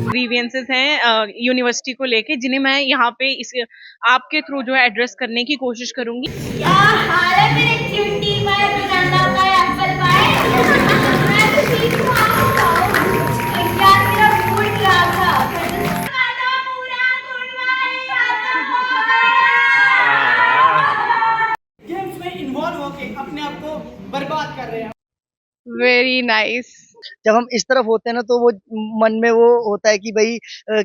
Grievances हैं university को लेके, जिन्हें मैं यहाँ पे इस आपके थ्रू जो है एड्रेस करने की कोशिश करूंगी। क्या हाल है मेरे क्यूटी पाए, बनाना पाए, एप्पल पाए। मैं तो ठीक हूँ, आप बताओ। यार मेरा मूड खराब था। खाना पूरा गुणवाई गेम्स में इन्वॉल्व होके अपने आप को बर्बाद कर रहे हैं। Very nice. जब हम इस तरफ होते हैं ना तो वो मन में वो होता है कि भाई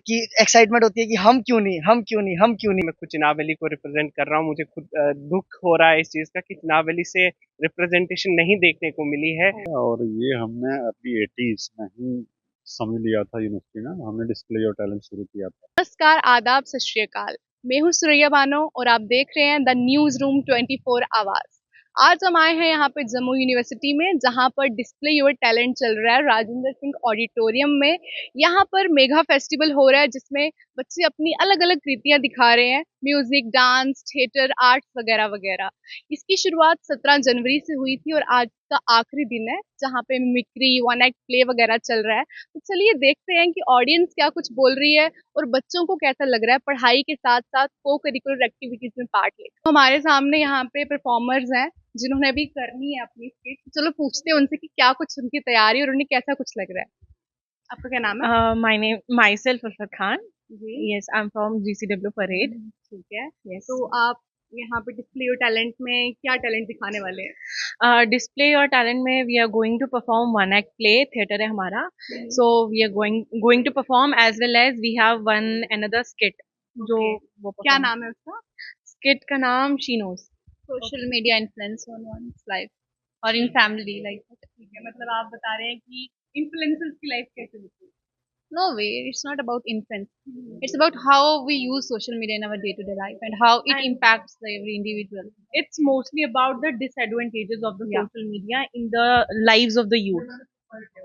कि एक्साइटमेंट होती है कि हम क्यों नहीं, हम क्यों नहीं, हम क्यों नहीं। मैं खुद चिनाब वैली को रिप्रेजेंट कर रहा हूँ। मुझे खुद दुख हो रहा है इस चीज़ का कि चिनाब वैली से रिप्रेजेंटेशन नहीं देखने को मिली है। और ये हमने अर्ली 80s में ही समझ लिया था यूनिवर्सिटी में, हमने डिस्प्ले योर टैलेंट शुरू किया था। नमस्कार, आदाब, सत श्री अकाल। मैं हूँ सुरैया बानो और आप देख रहे हैं द न्यूज रूम 24 आवाज। आज हम आए हैं यहाँ पे जम्मू यूनिवर्सिटी में, जहाँ पर डिस्प्ले योर टैलेंट चल रहा है राजेंद्र सिंह ऑडिटोरियम में। यहाँ पर मेगा फेस्टिवल हो रहा है, जिसमें बच्चे अपनी अलग अलग कृतियां दिखा रहे हैं, म्यूजिक, डांस, थिएटर, आर्ट्स वगैरह वगैरह। इसकी शुरुआत 17 जनवरी से हुई थी और आज का आखिरी दिन है, जहाँ पे मिमिक्री, वन एक्ट प्ले वगैरह चल रहा है। तो चलिए देखते हैं कि ऑडियंस क्या कुछ बोल रही है और बच्चों को कैसा लग रहा है पढ़ाई के साथ साथ को करिकुलर एक्टिविटीज में पार्ट ले। तो हमारे सामने यहाँ पे परफॉर्मर्स हैं जिन्होंने अभी करनी है अपनी स्किट। चलो पूछते हैं उनसे कि क्या कुछ उनकी तैयारी और उन्हें कैसा कुछ लग रहा है। आपका क्या नाम है? My name, myself, Ulfa Khan. Ji, Yes, I'm from GCW Parade. ठीक है। Yes. तो आप यहाँ पे डिस्प्ले योर टैलेंट में क्या टैलेंट दिखाने वाले हैं? Display your talent में we are going to perform one act play. Theater है हमारा. So we are going to perform as well as we have one another skit. जो Okay. वो क्या perform- नाम है उसका? skit का नाम She Knows. Social media influence on one's life और इन फैमिली लाइफ। ठीक है, मतलब आप बता रहे हैं कि इन्फ्लुएंसर्स की लाइफ कैसे होती है? No way, it's not about influence. It's about how we use social media in our day-to-day life and how it impacts the every individual. It's mostly about the disadvantages of the Yeah. social media in the lives of the youth,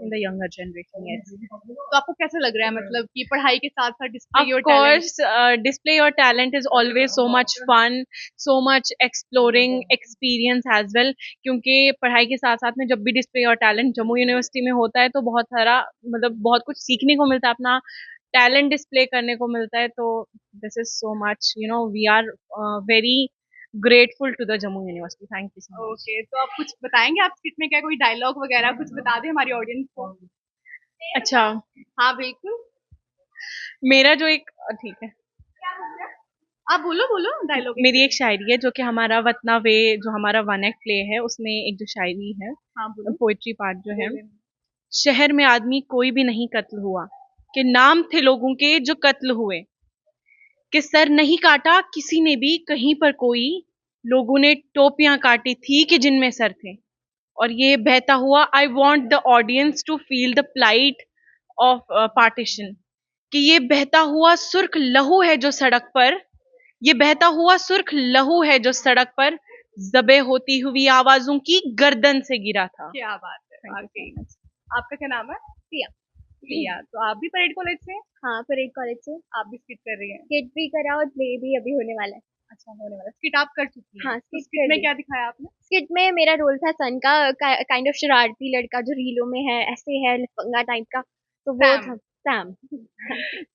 in the younger generation. Yes. तो आपको कैसा लग रहा है, मतलब कि पढ़ाई के साथ साथ display Of your talent? course, display your talent is always so much fun, so much exploring experience as well. क्योंकि पढ़ाई के साथ साथ में जब भी display your talent Jammu university में होता है तो बहुत सारा मतलब बहुत कुछ सीखने को मिलता है, अपना टैलेंट डिस्प्ले करने को मिलता है। तो this is so much, we are very grateful to the Jammu university. Thank you so much. Okay, तो आप कुछ बताएंगे, आप स्किट में क्या कोई डायलॉग वगैरह कुछ बता दें हमारी ऑडियंस को? अच्छा, हाँ बिल्कुल, मेरा जो एक ठीक है, आप बोलो बोलो डायलॉग। मेरी एक शायरी है जो कि हमारा वतना वे, जो हमारा वन एक्ट प्ले है, उसमें एक जो शायरी है, हाँ बोलो। पोएट्री पार्ट जो है। शहर में आदमी कोई भी नहीं कत्ल हुआ, कि नाम थे लोगों के जो कत्ल हुए, कि सर नहीं काटा किसी ने भी कहीं पर कोई, लोगों ने टोपियां काटी थी कि जिनमें सर थे। और ये बहता हुआ, I want the audience to feel the plight of partition, कि ये बहता हुआ सुर्ख लहू है जो सड़क पर, ये बहता हुआ सुर्ख लहू है जो सड़क पर, जबे होती हुई आवाजों की गर्दन से गिरा था। क्या बात है, वाकई। आपका क्या नाम है? प्रिया। प्रिया, तो आप भी परेड कॉलेज से हैं? हाँ, परेड कॉलेज से आप भी स्किट कर रही हैं? स्किट भी करा और प्ले भी अभी होने वाला है। अच्छा, होने वाला। स्किट आप कर चुकी हैं? हाँ, तो स्किट स्किट कर में ली। क्या दिखाया आपने? स्किट में मेरा रोल था सन का, काइंड ऑफ शरारती लड़का जो रीलों में है, ऐसे है लफंगा टाइप का, तो वो सैम। था सैम।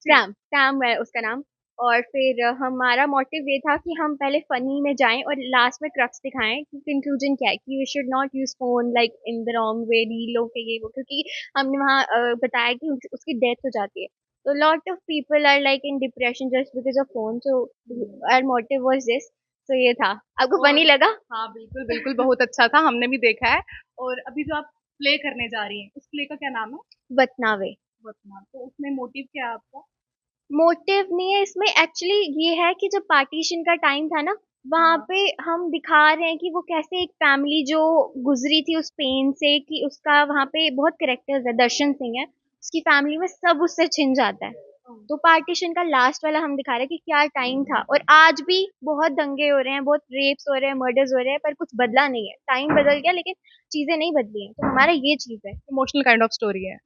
सैम सैम है उसका नाम। और फिर हमारा मोटिव ये था कि हम पहले फनी में जाएं और लास्ट में क्रक्स दिखाएं कि कंक्लूजन क्या है, कि we should not use phone like in the wrong way, रीलों के ये वो, क्योंकि हमने वहाँ बताया कि उसकी डेथ हो जाती है। तो lot of people are like in depression just because of phone, so our motive was this. तो ये था। आपको फनी लगा? हाँ बिल्कुल बिल्कुल, बहुत अच्छा था, हमने भी देखा है। और अभी जो आप प्ले करने जा रही हैं, उस प्ले का क्या नाम है? वतनावे। वर्तमान। तो उसमें मोटिव क्या है आपका? मोटिव नहीं है इसमें, एक्चुअली ये है कि जब पार्टीशन का टाइम था ना, वहाँ हाँ। पे हम दिखा रहे हैं कि वो कैसे एक फैमिली जो गुजरी थी उस पेन से, कि उसका वहाँ पे बहुत करेक्टर्स है, दर्शन सिंह है, उसकी फैमिली में सब उससे छिन जाता है। तो पार्टीशन का लास्ट वाला हम दिखा रहे हैं कि क्या टाइम था, और आज भी बहुत दंगे हो रहे हैं, बहुत रेप्स हो रहे हैं, मर्डर्स हो रहे हैं, पर कुछ बदला नहीं है। टाइम बदल गया लेकिन चीजें नहीं बदली हैं। तो हमारा ये चीज है। इमोशनल काइंड ऑफ स्टोरी है।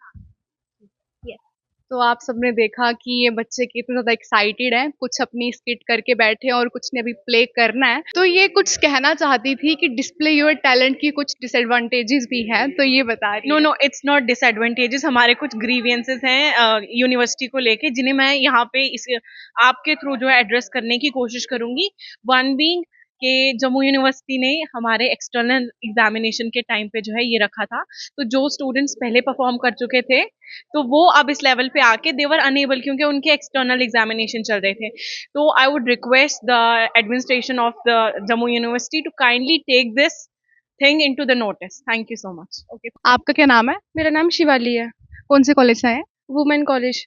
Yes. तो आप सबने देखा कि ये बच्चे कितने ज़्यादा एक्साइटेड हैं, कुछ अपनी स्किट करके बैठे हैं और कुछ ने अभी प्ले करना है। तो ये कुछ कहना चाहती थी कि डिस्प्ले योर टैलेंट की कुछ डिसएडवांटेजेस भी हैं, तो ये बता रही नो है। No, it's not disadvantages. हमारे कुछ ग्रीवियंसेस हैं यूनिवर्सिटी को लेके, जिन्हें मैं यहाँ पे इस आपके थ्रू जो है एड्रेस करने की कोशिश करूंगी। वन बीइंग कि जम्मू यूनिवर्सिटी ने हमारे एक्सटर्नल एग्जामिनेशन के टाइम पे जो है ये रखा था, तो जो स्टूडेंट्स पहले परफॉर्म कर चुके थे तो वो अब इस लेवल पे आके देवर अनेबल, क्योंकि उनके एक्सटर्नल एग्जामिनेशन चल रहे थे। तो I would request the administration of the Jammu university to kindly take this thing into the notice. Thank you so much. Okay, आपका क्या नाम है? मेरा नाम शिवाली है। कौन से कॉलेज से आए हैं? Women college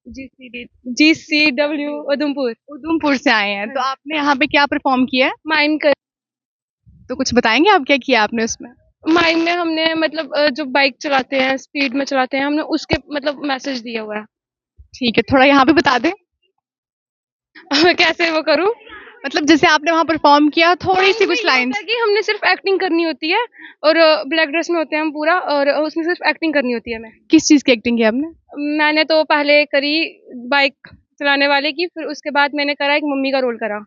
GCW Udhampur. Udhampur से आए हैं। तो आपने यहाँ पे क्या परफॉर्म किया है? माइम कर तो कुछ बताएंगे आप क्या किया आपने उसमें? माइम में हमने मतलब जो बाइक चलाते हैं, स्पीड में चलाते हैं, हमने उसके मतलब मैसेज दिया हुआ है। ठीक है, थोड़ा यहाँ पे बता दें। कैसे वो करूँ? मतलब जैसे आपने वहाँ परफॉर्म किया, थोड़ी सी कुछ लाइंस। कि हमने सिर्फ एक्टिंग करनी होती है और ब्लैक ड्रेस में होते हैं हम पूरा, और उसमें सिर्फ एक्टिंग करनी होती है हमें। किस चीज़ की एक्टिंग की आपने? मैंने तो पहले करी बाइक चलाने वाले की, फिर उसके बाद मैंने करा एक मम्मी का रोल करा।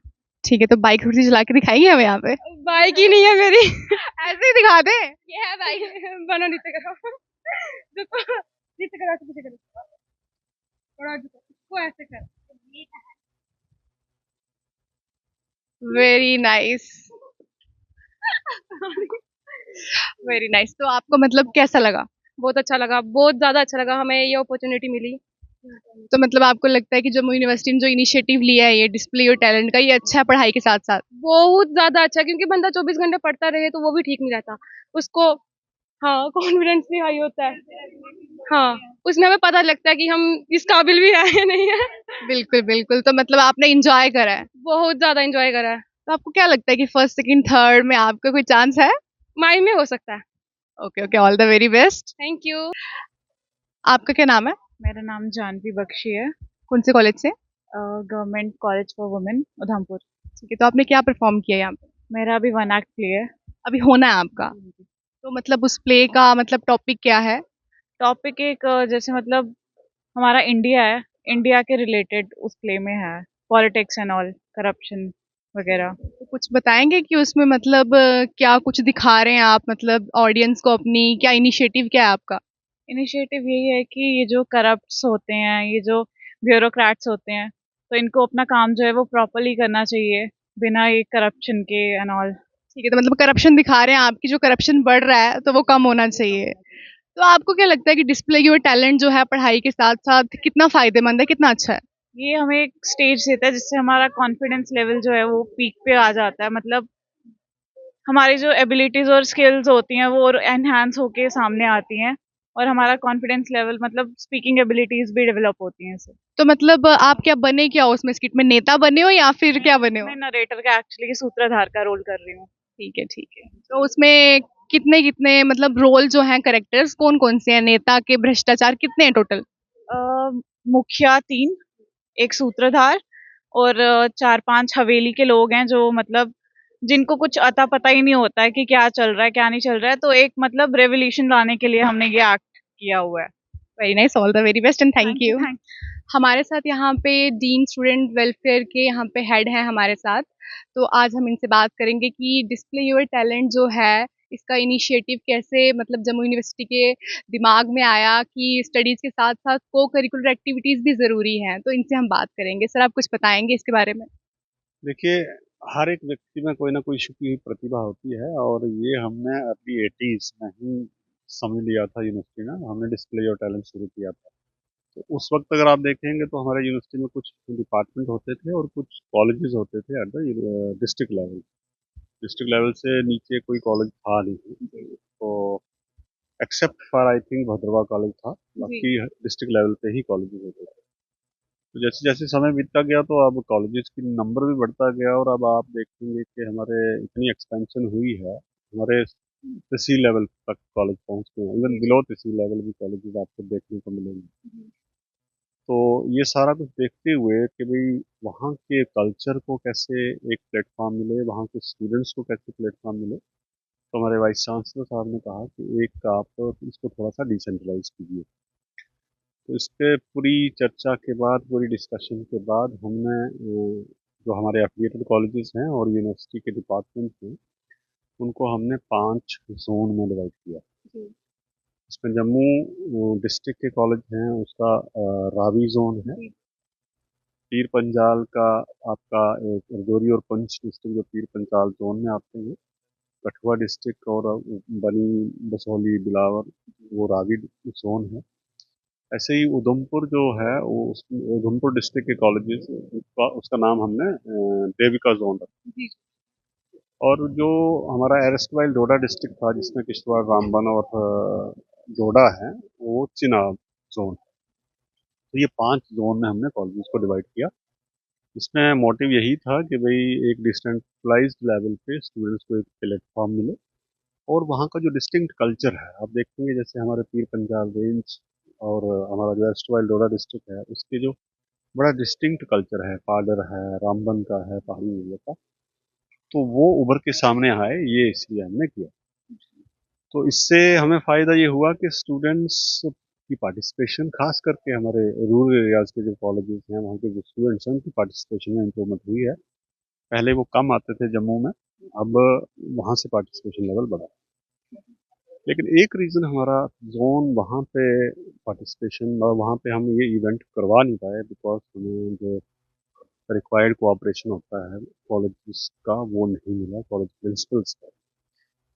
ठीक है, तो बाइक थोड़ी सी चला के दिखाएंगे हमें यहाँ पे? बाइक ही नहीं है मेरी। ऐसे ही दिखा दे। ये है बाइक। बनो नीचे करो। देखो, नीचे करो, पीछे करो, थोड़ा झुको, इसको ऐसे कर। Very nice, very nice. तो आपको मतलब कैसा लगा? बहुत अच्छा लगा, बहुत ज़्यादा अच्छा लगा, हमें ये अपॉर्चुनिटी मिली। तो मतलब आपको लगता है कि जम्मू यूनिवर्सिटी ने जो इनिशिएटिव लिया है ये डिस्प्ले योर टैलेंट का, ये अच्छा है पढ़ाई के साथ साथ? बहुत ज़्यादा अच्छा, क्योंकि बंदा 24 घंटे पढ़ता रहे तो वो भी ठीक नहीं रहता। उसको हाँ, कॉन्फिडेंस भी हाई होता है। हाँ, उसमें हमें पता लगता है कि हम इस काबिल भी है या नहीं है। बिल्कुल बिल्कुल, तो मतलब आपने इंजॉय करा है। बहुत ज़्यादा एंजॉय करा है। तो आपको क्या लगता है कि फर्स्ट सेकंड थर्ड में आपका कोई चांस है? माई में हो सकता है। Okay okay, all the very best. Thank you. आपका क्या नाम है? मेरा नाम जानवी बख्शी है, कौन से कॉलेज से? Government college for women Udhampur. ठीक है, तो आपने क्या परफॉर्म किया यहाँ पे? मेरा अभी वन एक्ट प्ले है। अभी होना है आपका? तो मतलब उस प्ले का मतलब टॉपिक क्या है? टॉपिक एक जैसे मतलब हमारा इंडिया है, इंडिया के रिलेटेड उस प्ले में है, पॉलिटिक्स एंड ऑल, करप्शन वगैरह। तो कुछ बताएंगे कि उसमें मतलब क्या कुछ दिखा रहे हैं आप, मतलब ऑडियंस को अपनी क्या इनिशिएटिव क्या है आपका? इनिशिएटिव यही है कि ये जो करप्ट्स होते हैं, ये जो ब्यूरोक्रेट्स होते हैं, तो इनको अपना काम जो है वो प्रॉपरली करना चाहिए, बिना ये करप्शन के एंड ऑल। ठीक है, तो मतलब करप्शन दिखा रहे हैं आपकी, जो करप्शन बढ़ रहा है तो वो कम होना चाहिए। तो आपको क्या लगता है कि डिस्प्ले योर टैलेंट जो है पढ़ाई के साथ साथ कितना फायदेमंद है, कितना अच्छा है? ये हमें एक स्टेज देता है जिससे हमारा कॉन्फिडेंस लेवल जो है वो पीक पे आ जाता है। मतलब हमारी जो एबिलिटीज और स्किल्स होती हैं वो एनहांस होके सामने आती हैं, और हमारा कॉन्फिडेंस लेवल मतलब स्पीकिंग एबिलिटीज भी डेवलप होती हैं इससे। तो मतलब आप क्या बने, क्या उसमें स्किट में नेता बने हो या फिर क्या बने हो? मैं नरेटर का एक्चुअली सूत्रधार का रोल कर रही हूँ। ठीक है ठीक है। तो उसमें कितने कितने मतलब रोल जो हैं, कैरेक्टर्स कौन कौन से हैं? नेता के, भ्रष्टाचार, कितने हैं टोटल? मुखिया 3, एक सूत्रधार, और 4-5 हवेली के लोग हैं जो मतलब जिनको कुछ अता पता ही नहीं होता है कि क्या चल रहा है क्या नहीं चल रहा है, तो एक मतलब रेवोल्यूशन लाने के लिए हमने ये एक्ट किया हुआ है। Very nice, all the very best and thank you. Thank हमारे साथ यहाँ पे डीन स्टूडेंट वेलफेयर के यहाँ पे हेड हैं हमारे साथ। तो आज हम इनसे बात करेंगे कि डिस्प्ले योर टैलेंट जो है इसका इनिशिएटिव कैसे मतलब जम्मू यूनिवर्सिटी के दिमाग में आया कि स्टडीज़ के साथ साथ को करिकुलर एक्टिविटीज़ भी ज़रूरी हैं। तो इनसे हम बात करेंगे। सर, आप कुछ बताएंगे इसके बारे में? देखिए, हर एक व्यक्ति में कोई ना कोई छुपी हुई प्रतिभा होती है, और ये हमने अपनी 80s में ही समझ लिया था यूनिवर्सिटी में, हमने डिस्प्ले योर टैलेंट शुरू किया था। तो उस वक्त अगर आप देखेंगे तो हमारे यूनिवर्सिटी में कुछ डिपार्टमेंट होते थे और कुछ कॉलेजेस होते थे at the district level. District level से नीचे कोई कॉलेज था नहीं, तो except for I think Bhadrawah college था, बाकी डिस्ट्रिक्ट लेवल पे ही कॉलेजेस होते थे। तो जैसे जैसे समय बीतता गया तो अब कॉलेजेस की नंबर भी बढ़ता गया, और अब आप देखेंगे कि हमारे इतनी एक्सपेंशन हुई है, हमारे तहसील लेवल तक कॉलेज पहुंच गए हैं, इवन बिलो तहसील लेवल भी कॉलेजेस आपको देखने को मिलेंगे। तो ये सारा कुछ देखते हुए कि भाई वहाँ के कल्चर को कैसे एक प्लेटफॉर्म मिले, वहाँ के स्टूडेंट्स को कैसे प्लेटफॉर्म मिले, तो हमारे वाइस चांसलर साहब ने कहा कि एक आप इसको थोड़ा सा डिसेंट्रलाइज कीजिए। तो इस पे पूरी चर्चा के बाद, पूरी डिस्कशन के बाद हमने जो हमारे एफिलिएटेड कॉलेजेस हैं और यूनिवर्सिटी के डिपार्टमेंट हैं, उनको हमने 5 जोन में डिवाइड किया। इसमें जम्मू डिस्ट्रिक्ट के कॉलेज हैं, उसका रावी जोन है। पीर पंजाल का आपका एक रजौरी और पंच डिस्ट्रिक्ट जो पीर पंजाल जोन में आते हैं, कठुआ डिस्ट्रिक्ट और बनी, बसौली, बिलावर वो रावी जोन है। ऐसे ही उधमपुर जो है वो उधमपुर डिस्ट्रिक्ट के कॉलेजेस, उसका नाम हमने देविका जोन रखा। और जो हमारा एरस्टवाइल डोडा डिस्ट्रिक्ट था, जिसमें किश्तवाड़, रामबन और डोडा है, वो चिनाब जोन। तो ये 5 जोन में हमने कॉलेजेस को डिवाइड किया। इसमें मोटिव यही था कि भाई एक डिसेंट्रलाइज्ड लेवल पे स्टूडेंट्स को एक प्लेटफॉर्म मिले और वहाँ का जो डिस्टिंक्ट कल्चर है, आप देखेंगे जैसे हमारे पीर पंजाल रेंज और हमारा जो एरस्टवाइल डोडा डिस्ट्रिक्ट है, उसके जो बड़ा डिस्टिंक्ट कल्चर है, पाडर है, रामबन का है, पहाड़ी एरिया का, तो वो उभर के सामने आए, ये इसलिए हमने किया। तो इससे हमें फ़ायदा ये हुआ कि स्टूडेंट्स की पार्टिसिपेशन, खास करके हमारे रूरल एरियाज़ के जो कॉलेजेस हैं, वहाँ के जो स्टूडेंट्स हैं, उनकी पार्टिसिपेशन में इम्प्रूवमेंट हुई है। पहले वो कम आते थे जम्मू में, अब वहाँ से पार्टिसिपेशन लेवल बढ़ा। लेकिन एक रीज़न हमारा जोन वहाँ पे पार्टिसिपेशन और वहाँ पे हम ये इवेंट करवा नहीं पाए, बिकॉज हमें जो रिक्वायर्ड कोऑपरेशन होता है कॉलेज का वो नहीं मिला, कॉलेज प्रिंसिपल्स का।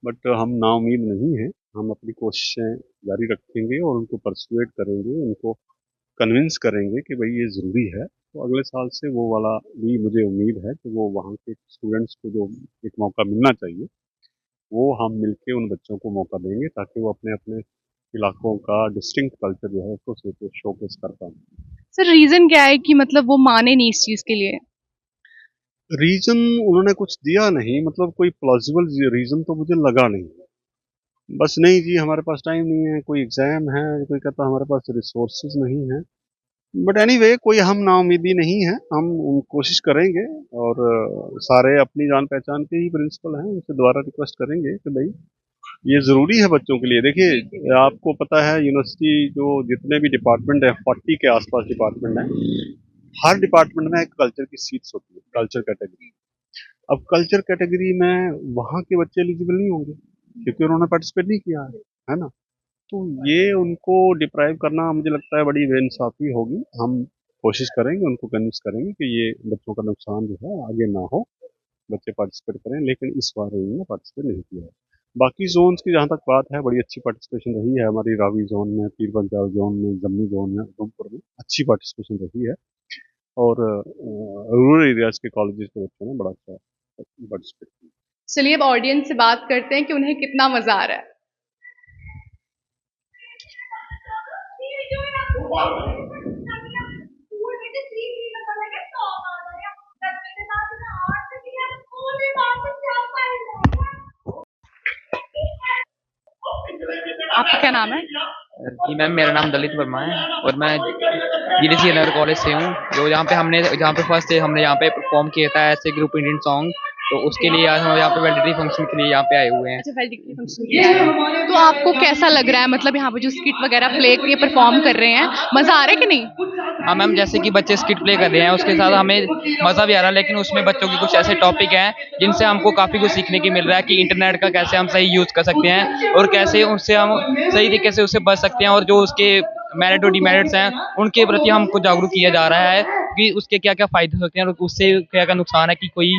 बट हम नाउम्मीद नहीं हैं, हम अपनी कोशिशें जारी रखेंगे और उनको परसुएट करेंगे, उनको कन्विंस करेंगे कि भाई ये ज़रूरी है। तो अगले साल से वो वाला भी मुझे उम्मीद है कि वो वहाँ के स्टूडेंट्स को जो एक मौका मिलना चाहिए, वो हम मिलके उन बच्चों को मौका देंगे, ताकि वो अपने अपने इलाकों का डिस्टिंक्ट कल्चर जो है उसको शोकेस कर पाएँ। सर रीजन क्या है कि मतलब वो माने नहीं इस चीज के लिए? रीज़न उन्होंने कुछ दिया नहीं, मतलब कोई प्लॉजिबल रीज़न तो मुझे लगा नहीं। बस नहीं जी, हमारे पास टाइम नहीं है, कोई एग्ज़ाम है, कोई कहता हमारे पास रिसोर्सेज नहीं है। बट एनीवे कोई हम नाउम्मीदी नहीं है, हम कोशिश करेंगे और सारे अपनी जान पहचान के ही प्रिंसिपल हैं, उनसे दोबारा रिक्वेस्ट करेंगे कि भाई ये ज़रूरी है बच्चों के लिए। देखिए आपको पता है यूनिवर्सिटी जो जितने भी डिपार्टमेंट है, 40 के आसपास डिपार्टमेंट हैं, हर डिपार्टमेंट में एक कल्चर की सीट्स होती है, कल्चर कैटेगरी। अब कल्चर कैटेगरी में वहाँ के बच्चे एलिजिबल नहीं होंगे क्योंकि उन्होंने पार्टिसिपेट नहीं किया है ना। तो ये उनको डिप्राइव करना मुझे लगता है बड़ी बेइंसाफी होगी। हम कोशिश करेंगे, उनको कन्विंस करेंगे कि ये बच्चों का नुकसान जो है आगे ना हो, बच्चे पार्टिसिपेट करें, लेकिन इस बार उन्होंने पार्टिसिपेट नहीं किया है। बाकी जोन्स की जहाँ तक बात है, बड़ी अच्छी पार्टिसिपेशन रही है हमारी रावी जोन में, पीर पंजाल जोन में, जम्मू जोन में, उधमपुर में अच्छी पार्टिसिपेशन रही है और रूरल एरियाज के कॉलेजेस के बच्चों ने बड़ा अच्छा पार्टिसिपेट किया। चलिए अब ऑडियंस से बात करते हैं कि उन्हें कितना मजा आ रहा है। आपका क्या नाम है? जी मैम, मेरा नाम दलित वर्मा है और मैं जीडीसी नगर कॉलेज से हूँ। जो जहाँ पे फर्स्ट डे हमने यहाँ पे परफॉर्म किया था ऐसे ग्रुप इंडियन सॉन्ग, तो उसके लिए आज हम यहाँ पे वैलिडिटी फंक्शन के लिए यहाँ पे आए हुए हैं। अच्छा, वैलिडिटी फंक्शन के लिए। तो आपको कैसा लग रहा है, मतलब यहाँ पे जो स्किट वगैरह प्ले के परफॉर्म कर रहे हैं, मजा आ रहा है कि नहीं? हाँ मैम, जैसे कि बच्चे स्किट प्ले कर रहे हैं उसके साथ हमें मज़ा भी आ रहा है, लेकिन उसमें बच्चों के कुछ ऐसे टॉपिक हैं जिनसे हमको काफ़ी कुछ सीखने की मिल रहा है कि इंटरनेट का कैसे हम सही यूज़ कर सकते हैं और कैसे उससे हम सही तरीके से उससे बच सकते हैं, और जो उसके मेरिट और डिमेरिट्स हैं उनके प्रति हमको जागरूक किया जा रहा है कि उसके क्या क्या फ़ायदे हो सकते हैं और उससे क्या क्या नुकसान है। कि कोई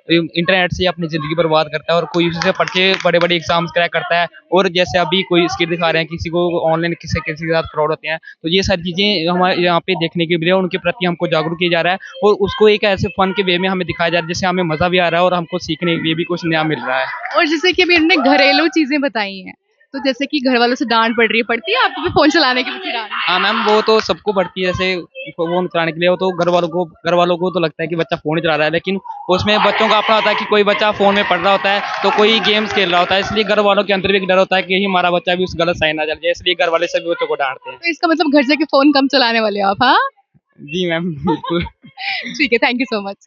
इंटरनेट से अपनी ज़िंदगी बर्बाद करता है और कोई उससे पढ़ के बड़े बड़े एग्जाम्स क्रैक करता है, और जैसे अभी कोई स्किट दिखा रहे हैं किसी को ऑनलाइन किसी के साथ फ्रॉड होते हैं, तो ये सारी चीज़ें हमारे यहाँ पे देखने के लिए उनके प्रति हमको जागरूक किया जा रहा है और उसको एक ऐसे फन के वे में हमें दिखाया जा रहा है जिससे हमें मज़ा भी आ रहा है और हमको सीखने के लिए भी कुछ नया मिल रहा है। और जैसे कि अभी उन्होंने घरेलू चीजें बताई हैं, तो जैसे कि घर वालों से डांट पड़ती है आपको भी फोन चलाने के पीछे डांट? हाँ मैम, वो तो सबको पड़ती है, जैसे फ़ोन चलाने के लिए। वो तो घर वालों को तो लगता है कि बच्चा फ़ोन ही चला रहा है, लेकिन उसमें बच्चों का अपना होता है कि कोई बच्चा फ़ोन में पढ़ रहा होता है तो कोई गेम्स खेल रहा होता है, इसलिए घर वालों के अंदर भी एक डर होता है कि कहीं हमारा बच्चा भी उस गलत साइड ना चल जाए, इसलिए घर वाले सभी बच्चों को डांटते हैं। तो इसका मतलब घर जाके फोन कम चलाने वाले हो आप? हाँ जी मैम, बिल्कुल। ठीक है, थैंक यू सो मच।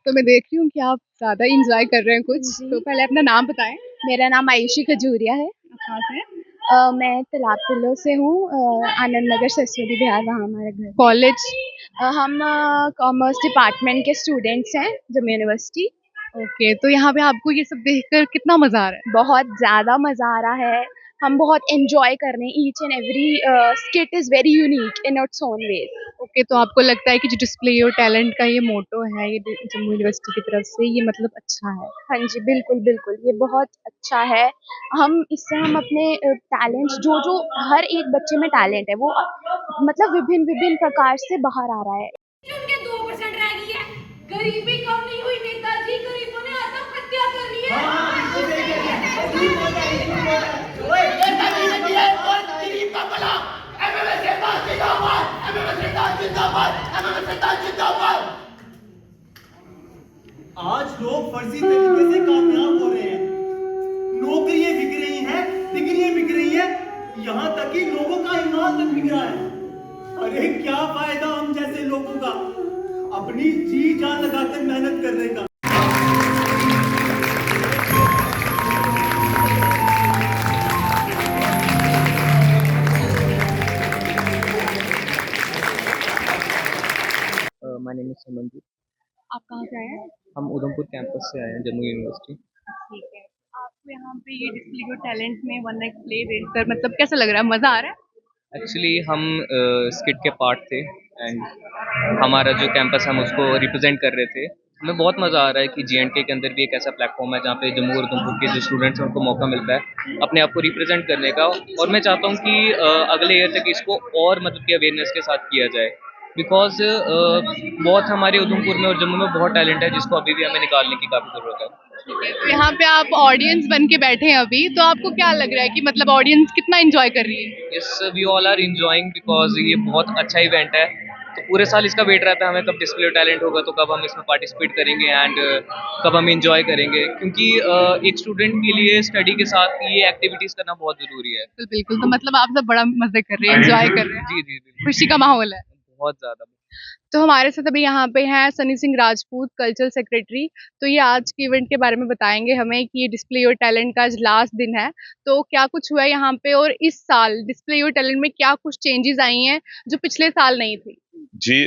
तो मैं देख रही हूँ कि आप ज्यादा इंजॉय कर रहे हैं कुछ, तो पहले अपना नाम बताएं। मेरा नाम आयुषी खजूरिया है। आप कहाँ से हैं? मैं तिलाब से हूँ, आनंद नगर सरस्वती बिहार, वहाँ हमारा घर। कॉलेज? हम कॉमर्स डिपार्टमेंट के स्टूडेंट्स हैं, जम्मू यूनिवर्सिटी। ओके, तो यहाँ पे आपको ये सब देखकर कितना मजा आ रहा है? बहुत ज़्यादा मज़ा आ रहा है, हम बहुत एंजॉय कर रहे हैं। Each and every skit is very unique in its own way. Okay, तो आपको लगता है कि जो डिस्प्ले योर टैलेंट का ये मोटो है, ये जम्मू यूनिवर्सिटी की तरफ से, ये मतलब अच्छा है? हाँ जी, बिल्कुल, बिल्कुल, ये बहुत अच्छा है। इससे हम अपने टैलेंट्स जो हर एक बच्चे में टैलेंट है, वो मतलब विभिन्न प्रकार से बाहर आ रहा है। उनके 2% रह गई है। गरीबी कम नहीं हुई, नेताजी गरीबों ने आत्महत्या कर ली है। आज लोग फर्जी तरीके से कामयाब हो रहे हैं, नौकरियां बिक रही हैं, डिग्रियां बिक रही हैं, यहाँ तक कि लोगों का ईमान तक बिक रहा है। अरे क्या फायदा हम जैसे लोगों का अपनी जी जान लगाकर मेहनत करने का। My name is Sumanjeet. आप कहाँ से आए हैं? हम उधमपुर कैंपस से आए हैं, जम्मू यूनिवर्सिटी। ठीक है। आपको यहाँ पे ये डिस्प्ले योर टैलेंट में वन नाइट प्ले देखकर मतलब कैसा लग रहा है? मजा आ रहा है? एक्चुअली हम स्किट के पार्ट थे एंड हमारा जो कैंपस हम उसको रिप्रेजेंट कर रहे थे। हमें बहुत मज़ा आ रहा है कि JNK के अंदर भी एक ऐसा प्लेटफॉर्म है जहाँ पे जम्मू और उधमपुर के जो स्टूडेंट्स हैं उनको मौका मिलता है अपने आप को रिप्रेजेंट करने का। और मैं चाहता हूँ कि अगले ईयर तक इसको और मतलब कि अवेयरनेस के साथ किया जाए, बिकॉज बहुत हमारे उधमपुर में और जम्मू में बहुत टैलेंट है जिसको अभी भी हमें निकालने की काफ़ी ज़रूरत है। ठीक है, तो यहाँ पे आप ऑडियंस बन के बैठे हैं अभी, तो आपको क्या लग रहा है कि मतलब ऑडियंस कितना एंजॉय कर रही है? Yes, we all are enjoying because ये बहुत अच्छा इवेंट है। तो पूरे साल इसका वेट रहता है हमें कब डिस्प्ले टैलेंट होगा, तो कब हम इसमें पार्टिसिपेट करेंगे एंड कब हम इंजॉय करेंगे, क्योंकि एक स्टूडेंट के लिए स्टडी के साथ ये एक्टिविटीज़ करना बहुत ज़रूरी है। बिल्कुल, बिल्कुल। तो मतलब आप सब बड़ा मज़े कर रहे हैं, एन्जॉय कर रहे हैं। जी, जी, बिल्कुल। खुशी का माहौल है। बहुत ज़्यादा। तो हमारे साथ अभी यहाँ पे हैं सनी सिंह राजपूत, कल्चरल सेक्रेटरी। तो ये आज के इवेंट के बारे में बताएँगे हमें कि ये डिस्प्ले योर टैलेंट का आज लास्ट दिन है। तो क्या कुछ हुआ है यहाँ पे और इस साल डिस्प्ले योर टैलेंट में क्या कुछ चेंजेज़ आई हैं, जो पिछले साल नहीं थी? जी,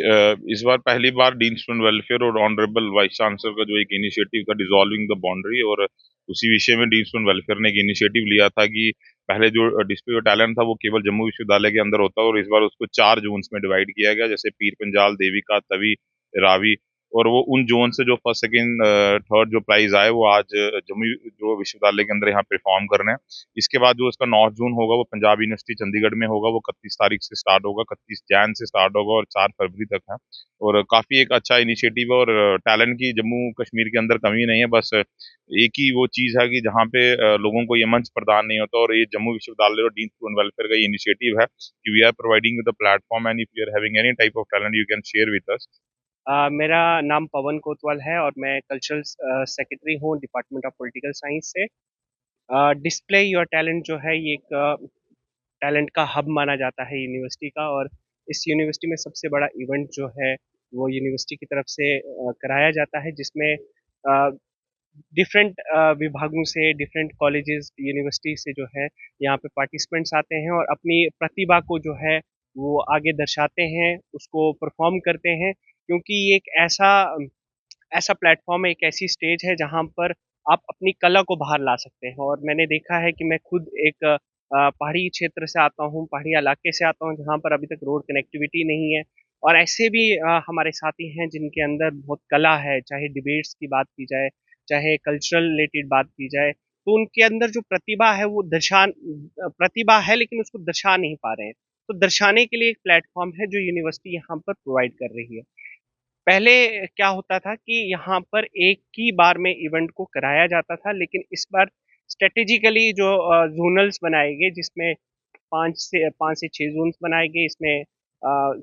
इस बार पहली बार डीन स्टूडेंट वेलफेयर और ऑनरेबल वाइस चांसलर का जो एक इनिशिएटिव था डिसॉल्विंग द बाउंड्री, और उसी विषय में डीन स्टूडेंट वेलफेयर ने एक इनिशिएटिव लिया था कि पहले जो डिस्प्ले योर टैलेंट था वो केवल जम्मू विश्वविद्यालय के अंदर होता है, और इस बार उसको 4 जोन्स में डिवाइड किया गया, जैसे पीर पंजाल, देविका, तवी, रावी। और वो उन जोन से जो फर्स्ट सेकंड थर्ड जो प्राइज आए वो आज जम्मू जो विश्वविद्यालय के अंदर यहाँ परफॉर्म करने हैं। इसके बाद जो उसका नॉर्थ जोन होगा वो पंजाब यूनिवर्सिटी चंडीगढ़ में होगा, वो 31 तारीख से स्टार्ट होगा, 31 जैन से स्टार्ट होगा और 4 फरवरी तक है। और काफ़ी एक अच्छा इनिशिएटिव है, और टैलेंट की जम्मू कश्मीर के अंदर कमी नहीं है, बस एक ही वो चीज़ है कि जहाँ पे लोगों को ये मंच प्रदान नहीं होता, और ये जम्मू विश्वविद्यालय और डीन स्टूडेंट वेलफेयर का ये इनिशिएटिव है कि we are providing the platform, and if you are having any type of talent you can share with us. मेरा नाम पवन कोतवाल है और मैं कल्चरल सेक्रेटरी हूँ डिपार्टमेंट ऑफ पॉलिटिकल साइंस से। डिस्प्ले योर टैलेंट जो है ये एक टैलेंट का हब माना जाता है यूनिवर्सिटी का, और इस यूनिवर्सिटी में सबसे बड़ा इवेंट जो है वो यूनिवर्सिटी की तरफ से कराया जाता है, जिसमें डिफरेंट विभागों से, डिफरेंट कॉलेजेस, यूनिवर्सिटी से जो है यहाँ पे पार्टिसिपेंट्स आते हैं और अपनी प्रतिभा को जो है वो आगे दर्शाते हैं, उसको परफॉर्म करते हैं, क्योंकि ये एक ऐसा ऐसा प्लेटफॉर्म है, एक ऐसी स्टेज है जहाँ पर आप अपनी कला को बाहर ला सकते हैं। और मैंने देखा है कि मैं खुद एक पहाड़ी क्षेत्र से आता हूँ, पहाड़ी इलाके से आता हूँ, जहाँ पर अभी तक रोड कनेक्टिविटी नहीं है, और ऐसे भी हमारे साथी हैं जिनके अंदर बहुत कला है, चाहे डिबेट्स की बात की जाए, चाहे कल्चरल रिलेटेड बात की जाए, तो उनके अंदर जो प्रतिभा है वो प्रतिभा है लेकिन उसको दर्शा नहीं पा रहे हैं। तो दर्शाने के लिए एक प्लेटफॉर्म है जो यूनिवर्सिटी यहाँ पर प्रोवाइड कर रही है। पहले क्या होता था कि यहाँ पर एक ही बार में इवेंट को कराया जाता था, लेकिन इस बार स्ट्रेटेजिकली जो जोनल्स बनाए गए, जिसमें 5 से 6 जोन्स बनाए गए। इसमें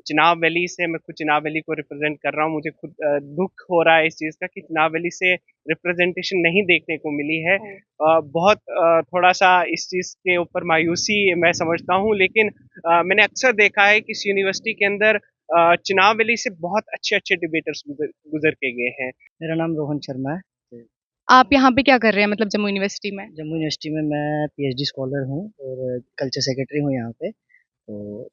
चिनाब वैली से, मैं खुद चिनाब वैली को रिप्रेजेंट कर रहा हूँ, मुझे खुद दुख हो रहा है इस चीज़ का कि चिनाब वैली से रिप्रेजेंटेशन नहीं देखने को मिली है। बहुत थोड़ा सा इस चीज़ के ऊपर मायूसी मैं समझता हूँ, लेकिन मैंने अक्सर देखा है कि इस यूनिवर्सिटी के अंदर चिनाब वैली से बहुत अच्छे डिबेटर्स गुजर के गए हैं। मेरा नाम रोहन शर्मा है। आप यहाँ पे क्या कर रहे हैं मतलब जम्मू यूनिवर्सिटी में? जम्मू यूनिवर्सिटी में मैं पीएचडी स्कॉलर हूँ और कल्चर सेक्रेटरी हूँ यहाँ पे। तो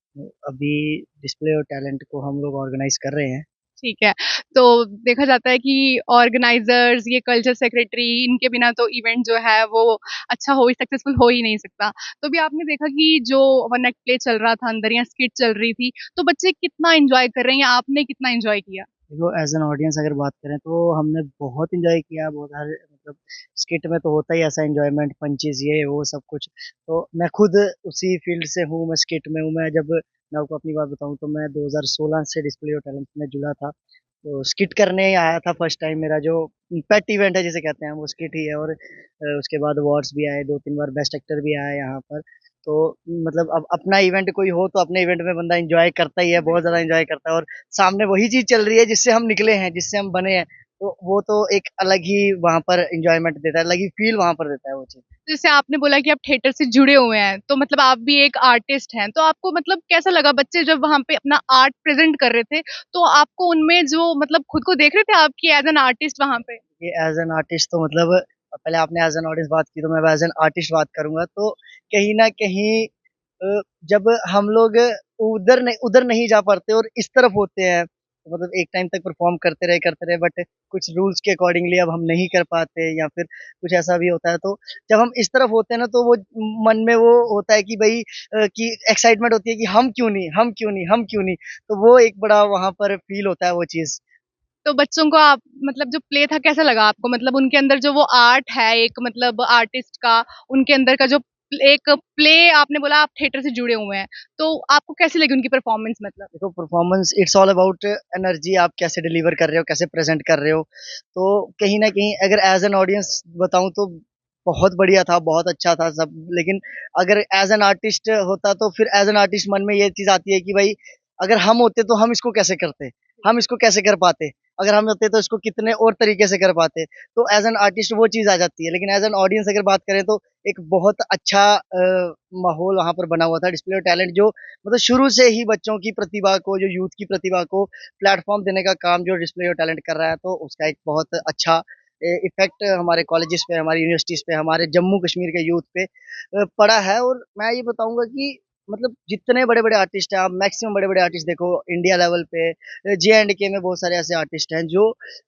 अभी डिस्प्ले और टैलेंट को हम लोग ऑर्गेनाइज कर रहे हैं। ठीक है। तो देखा जाता है कि ऑर्गेनाइज़र्स, ये कल्चर सेक्रेटरी, इनके बिना तो इवेंट जो है वो अच्छा हो ही सक्सेसफुल हो ही नहीं सकता। तो अभी आपने देखा कि जो वन एक्ट प्ले चल रहा था अंदर या स्किट चल रही थी, तो बच्चे कितना एन्जॉय कर रहे हैं या आपने कितना एन्जॉय किया? देखो एज़ एन ऑडियंस अगर बात करें तो हमने बहुत एन्जॉय किया, बहुत हर मतलब स्किट में तो होता ही ऐसा एन्जॉयमेंट, पंचेज़ ये वो सब कुछ। तो मैं खुद उसी फ़ील्ड से हूँ, मैं स्किट में हूँ। मैं आपको अपनी बात बताऊँ तो मैं 2016 से डिस्प्ले और टैलेंट में जुड़ा था। तो स्किट करने ही आया था फर्स्ट टाइम, मेरा जो पेट इवेंट है जिसे कहते हैं वो स्किट ही है। और उसके बाद अवार्ड्स भी आए, 2-3 बार बेस्ट एक्टर भी आया यहाँ पर। तो मतलब अब अपना इवेंट कोई हो तो अपने इवेंट में बंदा एन्जॉय करता ही है, बहुत ज़्यादा एन्जॉय करता है। और सामने वही चीज़ चल रही है जिससे हम निकले हैं, जिससे हम बने हैं, तो वो तो एक अलग ही वहाँ पर एन्जॉयमेंट देता है, अलग ही फ़ील वहाँ पर देता है वो चीज़। जैसे आपने बोला कि आप थिएटर से जुड़े हुए हैं, तो मतलब आप भी एक आर्टिस्ट हैं, तो आपको मतलब कैसा लगा बच्चे जब वहाँ पे अपना आर्ट प्रेज़ेंट कर रहे थे, तो आपको उनमें जो मतलब खुद को देख रहे थे आप कि एज़ एन आर्टिस्ट वहाँ पे? ये एज़ एन आर्टिस्ट तो मतलब पहले आपने एज़ एन ऑडियंस बात की, तो मैं एज़ एन आर्टिस्ट बात करूँगा। तो कहीं न कहीं जब हम लोग उधर नहीं जा पाते और इस तरफ होते हैं, तो मतलब एक टाइम तक परफ़ॉर्म करते रहे बट कुछ रूल्स के अकॉर्डिंगली अब हम नहीं कर पाते या फिर कुछ ऐसा भी होता है। तो जब हम इस तरफ होते हैं ना तो वो मन में वो होता है कि भई कि एक्साइटमेंट होती है कि हम क्यों नहीं, हम क्यों नहीं, हम क्यों नहीं? तो वो एक बड़ा वहाँ पर फ़ील होता है वो चीज़। तो बच्चों को आप मतलब जो प्ले था कैसा लगा आपको? मतलब उनके अंदर जो वो आर्ट है एक मतलब आर्टिस्ट का, उनके अंदर का जो एक प्ले आपने बोला आप थिएटर से जुड़े हुए हैं, तो आपको कैसी लगी उनकी परफ़ॉर्मेंस मतलब? देखो performance it's all about energy, आप कैसे डिलीवर कर रहे हो, कैसे प्रेज़ेंट कर रहे हो। तो कहीं न कहीं अगर एज़ एन ऑडियंस बताऊँ तो बहुत बढ़िया था, बहुत अच्छा था सब। लेकिन अगर एज़ एन आर्टिस्ट होता तो फिर एज़ एन आर्टिस्ट मन में ये चीज़ आती है कि भई अगर हम होते तो हम इसको कैसे करते? हम इसको कैसे कर पाते? अगर हम होते तो इसको कितने और तरीके से कर पाते? तो एज़ एन आर्टिस्ट वो चीज़ आ जाती है। लेकिन एज़ एन ऑडियंस अगर बात करें तो एक बहुत अच्छा माहौल वहाँ पर बना हुआ था। डिस्प्ले ऑफ टैलेंट जो मतलब शुरू से ही बच्चों की प्रतिभा को, जो यूथ की प्रतिभा को प्लेटफ़ॉर्म देने का काम जो डिस्प्ले ऑफ टैलेंट कर रहा है, तो उसका एक बहुत अच्छा इफ़ेक्ट हमारे कॉलेजेस पे, हमारी यूनिवर्सिटीज़ पे, हमारे जम्मू कश्मीर के यूथ पे पड़ा है। और मैं ये बताऊँगा कि मतलब जितने बड़े-बड़े आर्टिस्ट हैं, आप मैक्सिमम बड़े-बड़े आर्टिस्ट देखो इंडिया लेवल पे, जे-एंड-के में बहुत सारे ऐसे आर्टिस्ट हैं जो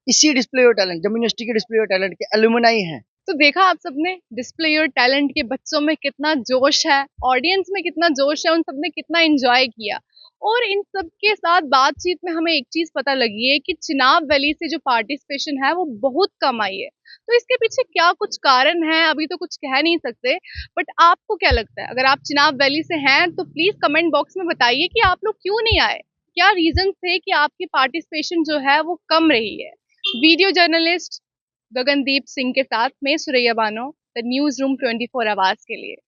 इसी display of talent, Jammu university के डिस्प्ले ऑफ टैलेंट के एलुमनाई हैं। तो देखा आप सबने डिस्प्ले योर टैलेंट के बच्चों में कितना जोश है, ऑडियंस में कितना जोश है, उन सब ने कितना एंजॉय किया। और इन सब के साथ बातचीत में हमें एक चीज पता लगी है कि चिनाब वैली से जो पार्टिसिपेशन है वो बहुत कम आई है। तो इसके पीछे क्या कुछ कारण है अभी तो कुछ कह नहीं सकते, बट आपको क्या लगता है अगर आप चिनाब वैली से हैं तो प्लीज कमेंट बॉक्स में बताइए कि आप लोग क्यों नहीं आए, क्या रीजन थे कि आपकी पार्टिसिपेशन जो है वो कम रही है। वीडियो जर्नलिस्ट गगनदीप सिंह के साथ मैं Suraiya Bano, the news room 24 आवाज़ के लिए।